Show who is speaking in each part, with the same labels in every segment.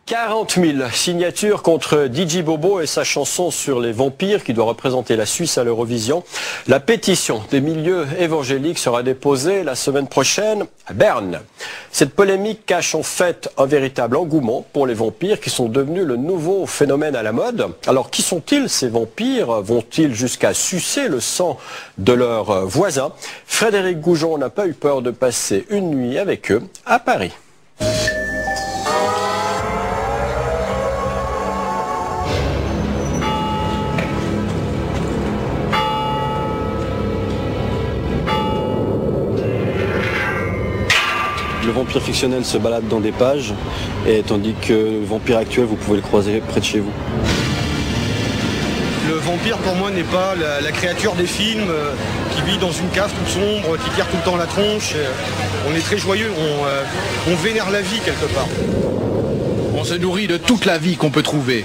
Speaker 1: 40 000 signatures contre DJ Bobo et sa chanson sur les vampires qui doit représenter la Suisse à l'Eurovision. La pétition des milieux évangéliques sera déposée la semaine prochaine à Berne. Cette polémique cache en fait un véritable engouement pour les vampires qui sont devenus le nouveau phénomène à la mode. Alors qui sont-ils ces vampires? Vont-ils jusqu'à sucer le sang de leurs voisins? Frédéric Goujon n'a pas eu peur de passer une nuit avec eux à Paris.
Speaker 2: Le vampire fictionnel se balade dans des pages, et tandis que le vampire actuel, vous pouvez le croiser près de chez vous.
Speaker 3: Le vampire, pour moi, n'est pas la créature des films qui vit dans une cave toute sombre, qui tire tout le temps la tronche. On est très joyeux, on vénère la vie quelque part.
Speaker 4: On se nourrit de toute la vie qu'on peut trouver.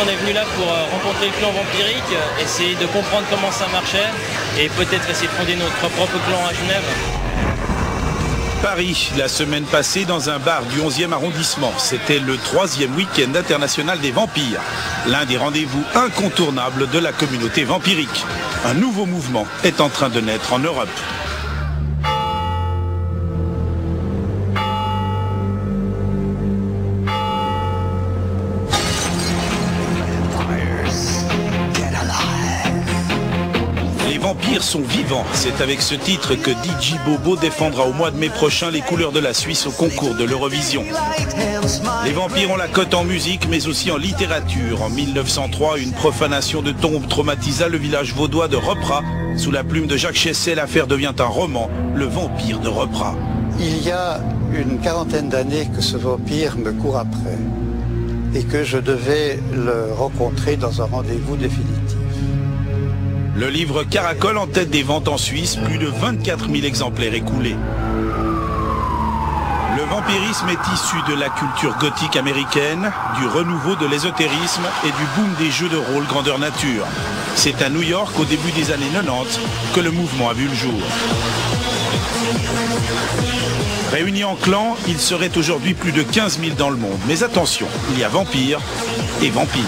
Speaker 5: On est venu là pour rencontrer le clan vampirique, essayer de comprendre comment ça marchait et peut-être essayer de fonder notre propre clan à Genève.
Speaker 6: Paris, la semaine passée, dans un bar du 11e arrondissement. C'était le 3e week-end international des vampires. L'un des rendez-vous incontournables de la communauté vampirique. Un nouveau mouvement est en train de naître en Europe. Les vampires sont vivants. C'est avec ce titre que DJ Bobo défendra au mois de mai prochain les couleurs de la Suisse au concours de l'Eurovision. Les vampires ont la cote en musique mais aussi en littérature. En 1903, une profanation de tombe traumatisa le village vaudois de Reprat. Sous la plume de Jacques Chessel, l'affaire devient un roman, Le vampire de Reprat.
Speaker 7: Il y a une quarantaine d'années que ce vampire me court après et que je devais le rencontrer dans un rendez-vous définitif.
Speaker 6: Le livre caracole en tête des ventes en Suisse, plus de 24 000 exemplaires écoulés. Le vampirisme est issu de la culture gothique américaine, du renouveau de l'ésotérisme et du boom des jeux de rôle grandeur nature. C'est à New York, au début des années 90, que le mouvement a vu le jour. Réunis en clans, il serait aujourd'hui plus de 15 000 dans le monde. Mais attention, il y a vampires et vampires.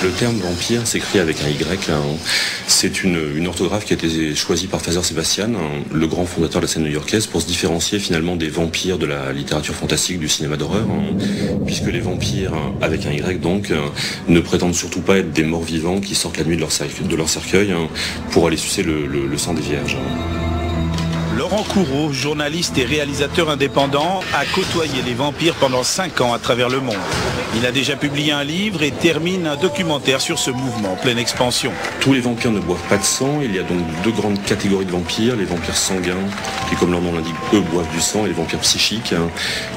Speaker 8: Le terme vampire s'écrit avec un Y. C'est une orthographe qui a été choisie par Father Sebastian, le grand fondateur de la scène new-yorkaise, pour se différencier finalement des vampires de la littérature fantastique, du cinéma d'horreur, puisque les vampires, avec un Y donc, ne prétendent surtout pas être des morts vivants qui sortent la nuit de leur cercueil pour aller sucer le sang des vierges.
Speaker 6: Laurent Courreau, journaliste et réalisateur indépendant, a côtoyé les vampires pendant 5 ans à travers le monde. Il a déjà publié un livre et termine un documentaire sur ce mouvement en pleine expansion.
Speaker 8: Tous les vampires ne boivent pas de sang. Il y a donc 2 grandes catégories de vampires. Les vampires sanguins, qui comme leur nom l'indique, eux boivent du sang, et les vampires psychiques,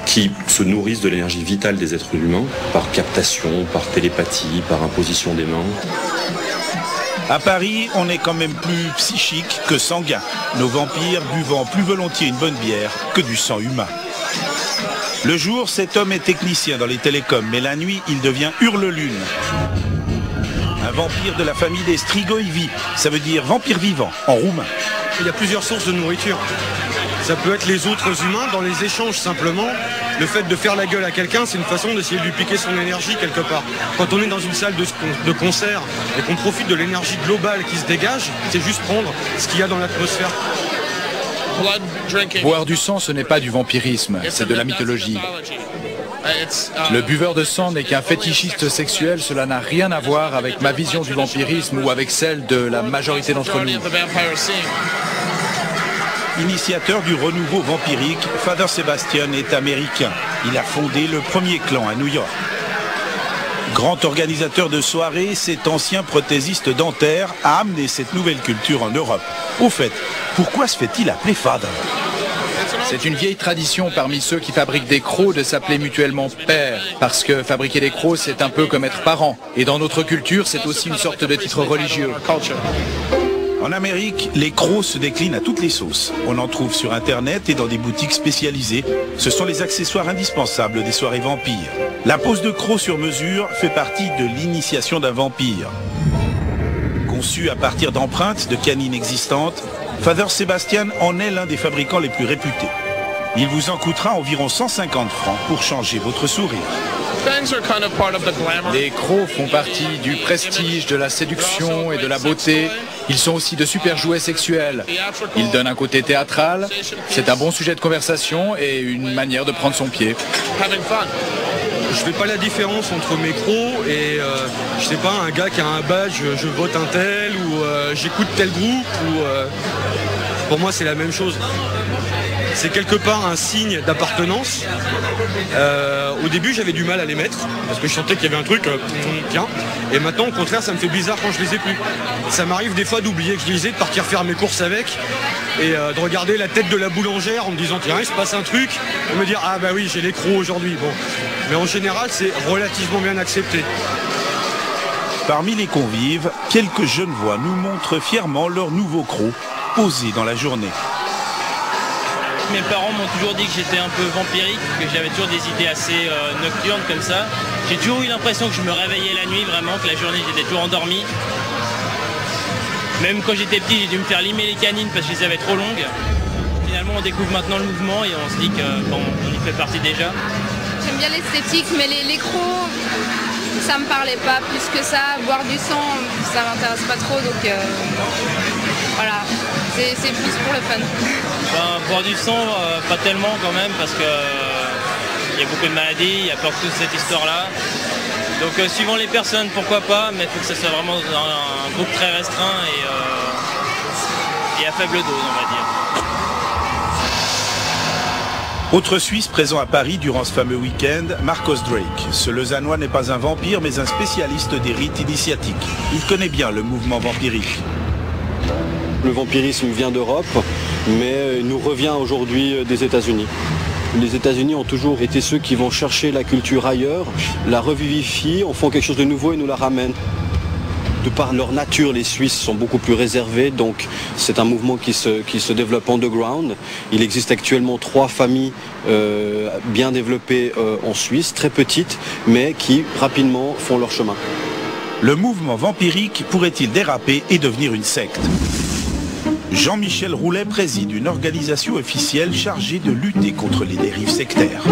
Speaker 8: qui se nourrissent de l'énergie vitale des êtres humains, par captation, par télépathie, par imposition des mains.
Speaker 6: À Paris, on est quand même plus psychique que sanguin. Nos vampires buvant plus volontiers une bonne bière que du sang humain. Le jour, cet homme est technicien dans les télécoms, mais la nuit, il devient hurle-lune. Un vampire de la famille des Strigoivi, ça veut dire vampire vivant, en roumain.
Speaker 3: Il y a plusieurs sources de nourriture. Ça peut être les autres humains, dans les échanges simplement. Le fait de faire la gueule à quelqu'un, c'est une façon d'essayer de lui piquer son énergie quelque part. Quand on est dans une salle de concert et qu'on profite de l'énergie globale qui se dégage, c'est juste prendre ce qu'il y a dans l'atmosphère.
Speaker 4: Boire du sang, ce n'est pas du vampirisme, c'est de la mythologie. Le buveur de sang n'est qu'un fétichiste sexuel, cela n'a rien à voir avec ma vision du vampirisme ou avec celle de la majorité d'entre nous.
Speaker 6: Initiateur du renouveau vampirique, Father Sebastian est américain. Il a fondé le premier clan à New York. Grand organisateur de soirées, cet ancien prothésiste dentaire a amené cette nouvelle culture en Europe. Au fait, pourquoi se fait-il appeler Father ?
Speaker 4: C'est une vieille tradition parmi ceux qui fabriquent des crocs de s'appeler mutuellement père, parce que fabriquer des crocs, c'est un peu comme être parent. Et dans notre culture, c'est aussi une sorte de titre religieux.
Speaker 6: En Amérique, les crocs se déclinent à toutes les sauces. On en trouve sur Internet et dans des boutiques spécialisées. Ce sont les accessoires indispensables des soirées vampires. La pose de croc sur mesure fait partie de l'initiation d'un vampire. Conçu à partir d'empreintes de canines existantes, Father Sebastian en est l'un des fabricants les plus réputés. Il vous en coûtera environ 150 francs pour changer votre sourire.
Speaker 4: Les crocs font partie du prestige, de la séduction et de la beauté. Ils sont aussi de super jouets sexuels. Ils donnent un côté théâtral. C'est un bon sujet de conversation et une manière de prendre son pied.
Speaker 3: Je fais pas la différence entre mes crocs et je sais pas, un gars qui a un badge, je vote un tel ou j'écoute tel groupe ou pour moi c'est la même chose. C'est quelque part un signe d'appartenance. Au début j'avais du mal à les mettre parce que je sentais qu'il y avait un truc bien. Et maintenant au contraire ça me fait bizarre quand je les ai plus. Ça m'arrive des fois d'oublier que je les ai, de partir faire mes courses avec et de regarder la tête de la boulangère en me disant tiens il se passe un truc et me dire ah bah oui j'ai les crocs aujourd'hui. Bon. Mais en général c'est relativement bien accepté.
Speaker 6: Parmi les convives, quelques jeunes voix nous montrent fièrement leurs nouveaux crocs posés dans la journée.
Speaker 5: Mes parents m'ont toujours dit que j'étais un peu vampirique, que j'avais toujours des idées assez nocturnes comme ça. J'ai toujours eu l'impression que je me réveillais la nuit vraiment, que la journée j'étais toujours endormi. Même quand j'étais petit, j'ai dû me faire limer les canines parce que je les avais trop longues. Finalement, on découvre maintenant le mouvement et on se dit que bon, on y fait partie déjà.
Speaker 9: J'aime bien l'esthétique, mais les crocs, ça me parlait pas plus que ça. Boire du sang, ça m'intéresse pas trop, donc voilà, c'est plus pour le fun.
Speaker 5: Ben, boire du sang, pas tellement quand même, parce que il y a beaucoup de maladies, il y a peur de toute cette histoire-là. Donc suivant les personnes, pourquoi pas, mais il faut que ça soit vraiment un groupe très restreint et à faible dose, on va dire.
Speaker 6: Autre Suisse présent à Paris durant ce fameux week-end, Marcos Drake. Ce Lausannois n'est pas un vampire, mais un spécialiste des rites initiatiques. Il connaît bien le mouvement vampirique.
Speaker 2: Le vampirisme vient d'Europe, mais nous revient aujourd'hui des États-Unis. Les États-Unis ont toujours été ceux qui vont chercher la culture ailleurs, la revivifient, en font quelque chose de nouveau et nous la ramènent. De par leur nature, les Suisses sont beaucoup plus réservés, donc c'est un mouvement qui se développe underground. Il existe actuellement 3 familles bien développées en Suisse, très petites, mais qui rapidement font leur chemin.
Speaker 6: Le mouvement vampirique pourrait-il déraper et devenir une secte ? Jean-Michel Roulet préside une organisation officielle chargée de lutter contre les dérives sectaires.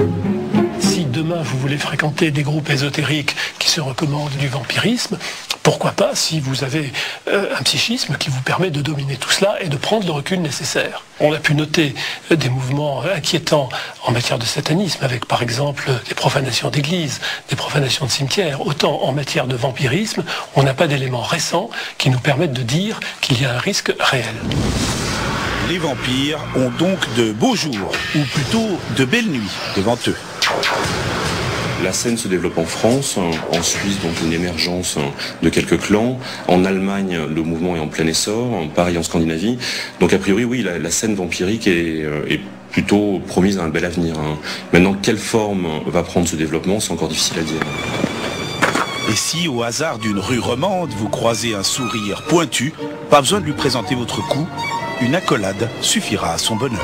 Speaker 10: Si demain vous voulez fréquenter des groupes ésotériques qui se recommandent du vampirisme, pourquoi pas si vous avez un psychisme qui vous permet de dominer tout cela et de prendre le recul nécessaire. On a pu noter des mouvements inquiétants en matière de satanisme avec par exemple des profanations d'églises, des profanations de cimetières. Autant en matière de vampirisme, on n'a pas d'éléments récents qui nous permettent de dire qu'il y a un risque réel.
Speaker 6: Les vampires ont donc de beaux jours, ou plutôt de belles nuits devant eux.
Speaker 8: La scène se développe en France, en Suisse, donc une émergence de quelques clans. En Allemagne, le mouvement est en plein essor, pareil en Scandinavie. Donc a priori, oui, la scène vampirique est plutôt promise à un bel avenir. Maintenant, quelle forme va prendre ce développement, c'est encore difficile à dire.
Speaker 6: Et si, au hasard d'une rue romande, vous croisez un sourire pointu, pas besoin de lui présenter votre coup, une accolade suffira à son bonheur.